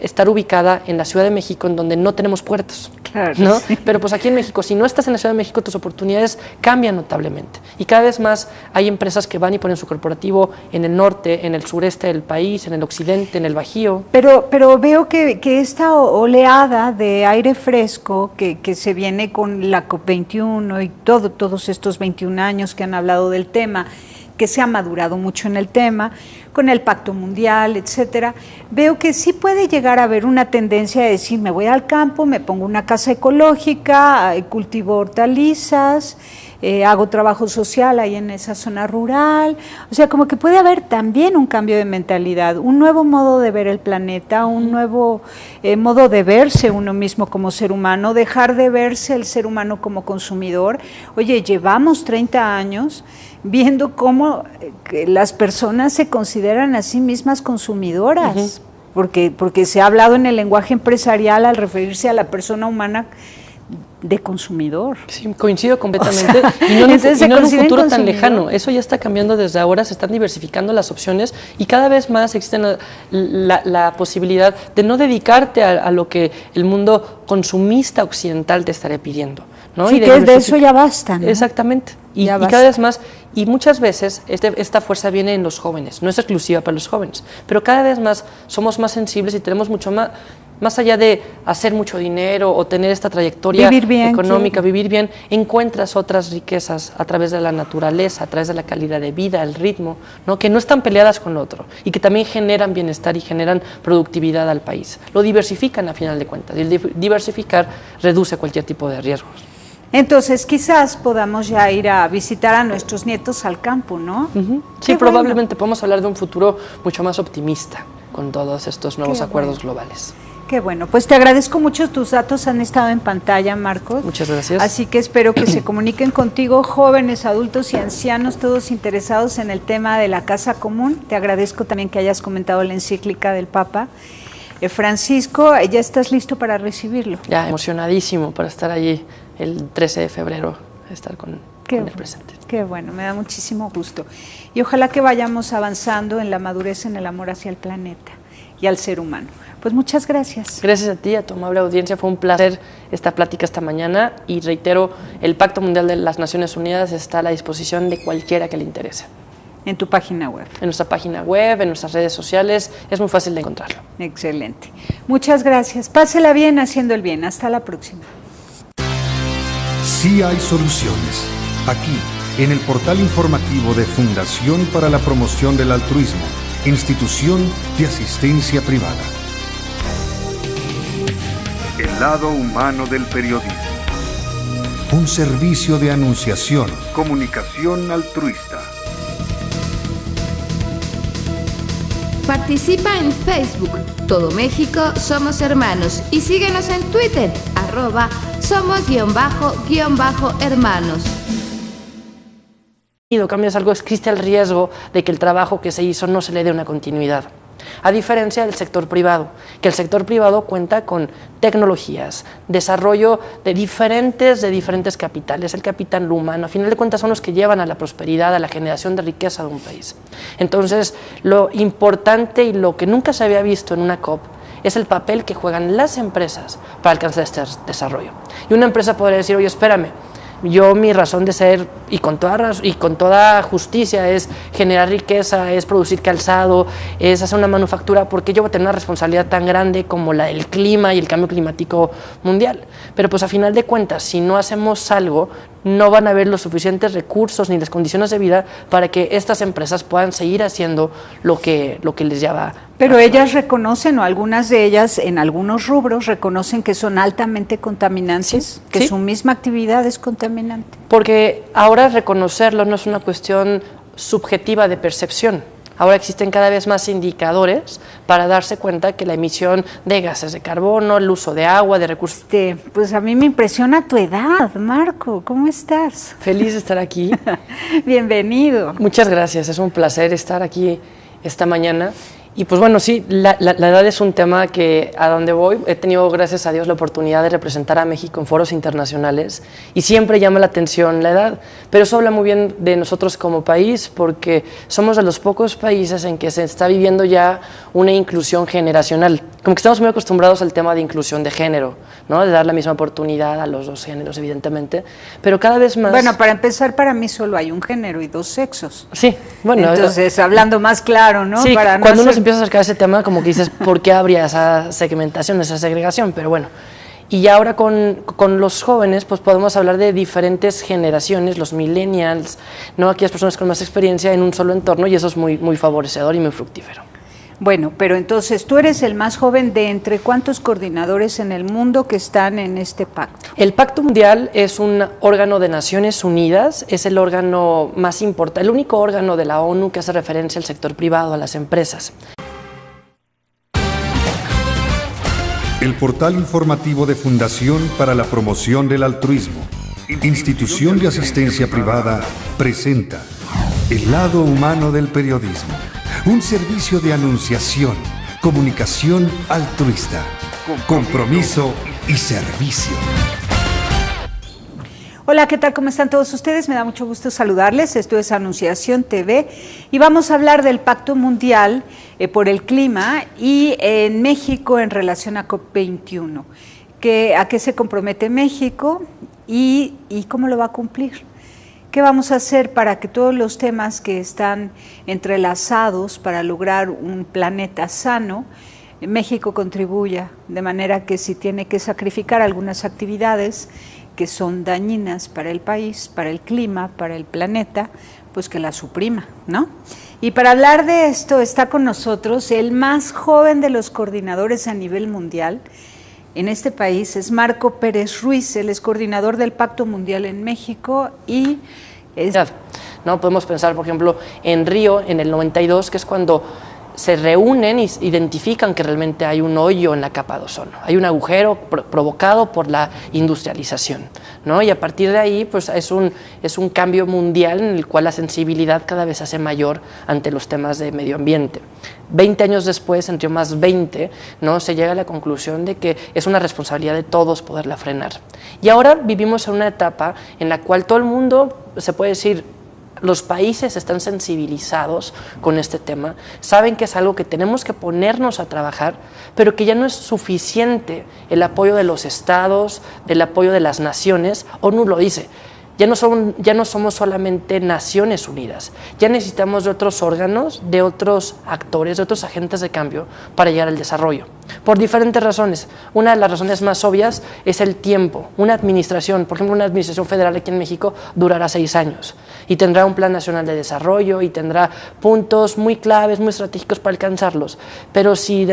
estar ubicada en la Ciudad de México, en donde no tenemos puertos. Claro, ¿no? sí. Pero pues aquí en México, si no estás en la Ciudad de México, tus oportunidades cambian notablemente. Y cada vez más hay empresas que van y ponen su corporativo en el norte, en el sureste del país, en el occidente, en el Bajío. Pero veo que esta oleada de aire fresco que se viene con la COP21 y todos estos 21 años que han hablado del tema, que se ha madurado mucho en el tema, con el Pacto Mundial, etcétera, veo que sí puede llegar a haber una tendencia de decir, me voy al campo, me pongo una casa ecológica, cultivo hortalizas, hago trabajo social ahí en esa zona rural. O sea, como que puede haber también un cambio de mentalidad, un nuevo modo de ver el planeta, un nuevo modo de verse uno mismo como ser humano, dejar de verse el ser humano como consumidor. Oye, llevamos 30 años viendo cómo las personas se consideran a sí mismas consumidoras, porque se ha hablado en el lenguaje empresarial al referirse a la persona humana de consumidor. Sí, coincido completamente. O sea, y no en un futuro tan consumidor. lejano. Eso ya está cambiando desde ahora, se están diversificando las opciones y cada vez más existe la posibilidad de no dedicarte a lo que el mundo consumista occidental te estará pidiendo, ¿no? Sí, y que de eso ya basta, ¿no? Exactamente. Y cada vez más, y muchas veces esta fuerza viene en los jóvenes, no es exclusiva para los jóvenes, pero cada vez más somos más sensibles y tenemos mucho más allá de hacer mucho dinero o tener esta trayectoria económica, vivir bien, encuentras otras riquezas a través de la naturaleza, a través de la calidad de vida, el ritmo, ¿no? Que no están peleadas con lo otro y que también generan bienestar y generan productividad al país. Lo diversifican a final de cuentas y el diversificar reduce cualquier tipo de riesgos. Entonces, quizás podamos ya ir a visitar a nuestros nietos al campo, ¿no? Sí, probablemente podemos hablar de un futuro mucho más optimista con todos estos nuevos acuerdos globales. Qué bueno, pues te agradezco mucho, tus datos han estado en pantalla, Marcos. Muchas gracias. Así que espero que se comuniquen contigo jóvenes, adultos y ancianos, todos interesados en el tema de la casa común. Te agradezco también que hayas comentado la encíclica del Papa Francisco. ¿Ya estás listo para recibirlo? Ya, emocionadísimo para estar allí el 13 de febrero, estar con el presente. Qué bueno, me da muchísimo gusto. Y ojalá que vayamos avanzando en la madurez, en el amor hacia el planeta y al ser humano. Pues muchas gracias. Gracias a ti, a tu amable audiencia. Fue un placer esta plática esta mañana y reitero, el Pacto Mundial de las Naciones Unidas está a la disposición de cualquiera que le interese. En tu página web. En nuestra página web, en nuestras redes sociales, es muy fácil de encontrarlo. Excelente. Muchas gracias. Pásela bien haciendo el bien. Hasta la próxima. Sí hay soluciones. Aquí, en el portal informativo de Fundación para la Promoción del Altruismo, Institución de Asistencia Privada. El lado humano del periodismo. Un servicio de anunciación, comunicación altruista. Participa en Facebook, Todo México Somos Hermanos, y síguenos en Twitter, @somos_hermanos. Cambias algo, existe el riesgo de que el trabajo que se hizo no se le dé una continuidad. A diferencia del sector privado, que el sector privado cuenta con tecnologías, desarrollo de diferentes capitales, el capital humano, a final de cuentas son los que llevan a la prosperidad, a la generación de riqueza de un país. Entonces, lo importante y lo que nunca se había visto en una COP es el papel que juegan las empresas para alcanzar este desarrollo. Y una empresa podría decir, oye, espérame, mi razón de ser, y con toda justicia, es generar riqueza, es producir calzado, es hacer una manufactura, porque yo voy a tener una responsabilidad tan grande como la del clima y el cambio climático mundial. Pero pues a final de cuentas, si no hacemos algo, no van a haber los suficientes recursos ni las condiciones de vida para que estas empresas puedan seguir haciendo lo que les lleva. Pero ellas reconocen, o algunas de ellas en algunos rubros reconocen que son altamente contaminantes, que su misma actividad es contaminante. Porque ahora reconocerlo no es una cuestión subjetiva de percepción. Ahora existen cada vez más indicadores para darse cuenta que la emisión de gases de carbono, el uso de agua, de recursos... Pues a mí me impresiona tu edad, Marco. ¿Cómo estás? Feliz de estar aquí. Bienvenido. Muchas gracias, es un placer estar aquí esta mañana. Y pues bueno, sí, la edad es un tema que a donde voy he tenido, gracias a Dios, la oportunidad de representar a México en foros internacionales y siempre llama la atención la edad, pero eso habla muy bien de nosotros como país porque somos de los pocos países en que se está viviendo ya una inclusión generacional. Como que estamos muy acostumbrados al tema de inclusión de género, ¿no? De dar la misma oportunidad a los dos géneros, evidentemente, pero cada vez más... Bueno, para empezar, para mí solo hay un género y dos sexos. Sí, bueno... Entonces, hablando más claro, ¿no? Sí, para cuando uno se empieza a acercar a ese tema, como que dices, ¿por qué habría esa segmentación, esa segregación? Pero bueno, y ahora con los jóvenes, pues podemos hablar de diferentes generaciones, los millennials, ¿no? Aquellas personas con más experiencia en un solo entorno, y eso es muy, muy favorecedor y muy fructífero. Bueno, pero entonces tú eres el más joven de entre cuántos coordinadores en el mundo que están en este pacto. El Pacto Mundial es un órgano de Naciones Unidas, es el órgano más importante, el único órgano de la ONU que hace referencia al sector privado, a las empresas. El portal informativo de Fundación para la Promoción del Altruismo, institución de asistencia privada, presenta El lado humano del periodismo. Un servicio de anunciación, comunicación altruista, compromiso y servicio. Hola, ¿qué tal? ¿Cómo están todos ustedes? Me da mucho gusto saludarles. Esto es Anunciación TV y vamos a hablar del Pacto Mundial por el Clima y en México en relación a COP21. ¿A qué se compromete México y cómo lo va a cumplir? ¿Qué vamos a hacer para que todos los temas que están entrelazados para lograr un planeta sano, México contribuya? De manera que si tiene que sacrificar algunas actividades que son dañinas para el país, para el clima, para el planeta, pues que la suprima, ¿no? Y para hablar de esto está con nosotros el más joven de los coordinadores a nivel mundial en este país, es Marco Pérez Ruiz, él es coordinador del Pacto Mundial en México y ¿no? Podemos pensar, por ejemplo, en Río, en el 92, que es cuando se reúnen y identifican que realmente hay un hoyo en la capa de ozono, hay un agujero provocado por la industrialización, ¿no? Y a partir de ahí pues es un cambio mundial en el cual la sensibilidad cada vez se hace mayor ante los temas de medio ambiente. 20 años después, entre más 20, ¿no? Se llega a la conclusión de que es una responsabilidad de todos poderla frenar. Y ahora vivimos en una etapa en la cual todo el mundo, se puede decir, los países están sensibilizados con este tema, saben que es algo que tenemos que ponernos a trabajar, pero que ya no es suficiente el apoyo de los estados, el apoyo de las naciones. ONU lo dice, ya no somos solamente Naciones Unidas, ya necesitamos de otros órganos, de otros actores, de otros agentes de cambio para llegar al desarrollo. Por diferentes razones. Una de las razones más obvias es el tiempo. Una administración, por ejemplo, una administración federal aquí en México durará 6 años y tendrá un plan nacional de desarrollo y tendrá puntos muy claves, muy estratégicos para alcanzarlos. Pero si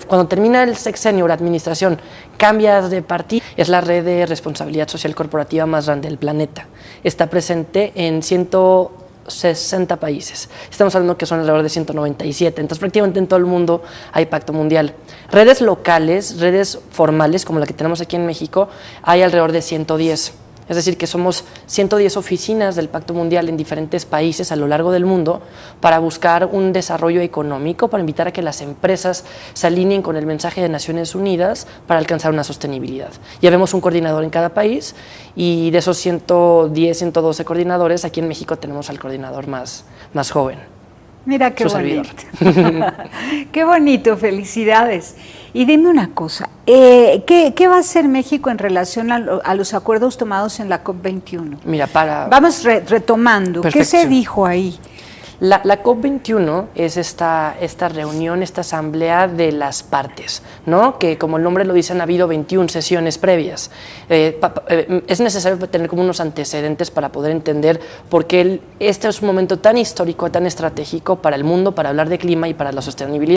cuando termina el sexenio la administración cambias de partido, es la red de responsabilidad social corporativa más grande del planeta. Está presente en 160 países. Estamos hablando que son alrededor de 197. Entonces, prácticamente en todo el mundo hay Pacto Mundial. Redes locales, redes formales, como la que tenemos aquí en México, hay alrededor de 110. Es decir, que somos 110 oficinas del Pacto Mundial en diferentes países a lo largo del mundo para buscar un desarrollo económico, para invitar a que las empresas se alineen con el mensaje de Naciones Unidas para alcanzar una sostenibilidad. Ya vemos un coordinador en cada país y de esos 110, 112 coordinadores, aquí en México tenemos al coordinador más joven. Mira qué bonito. Qué bonito, felicidades. Y dime una cosa, ¿qué va a hacer México en relación a los acuerdos tomados en la COP21? Mira, vamos retomando, Perfección. ¿Qué se dijo ahí? La COP21 es esta reunión, esta asamblea de las partes, ¿no? Que como el nombre lo dice, han habido 21 sesiones previas. Es necesario tener como unos antecedentes para poder entender por qué este es un momento tan histórico, tan estratégico para el mundo, para hablar de clima y para la sostenibilidad.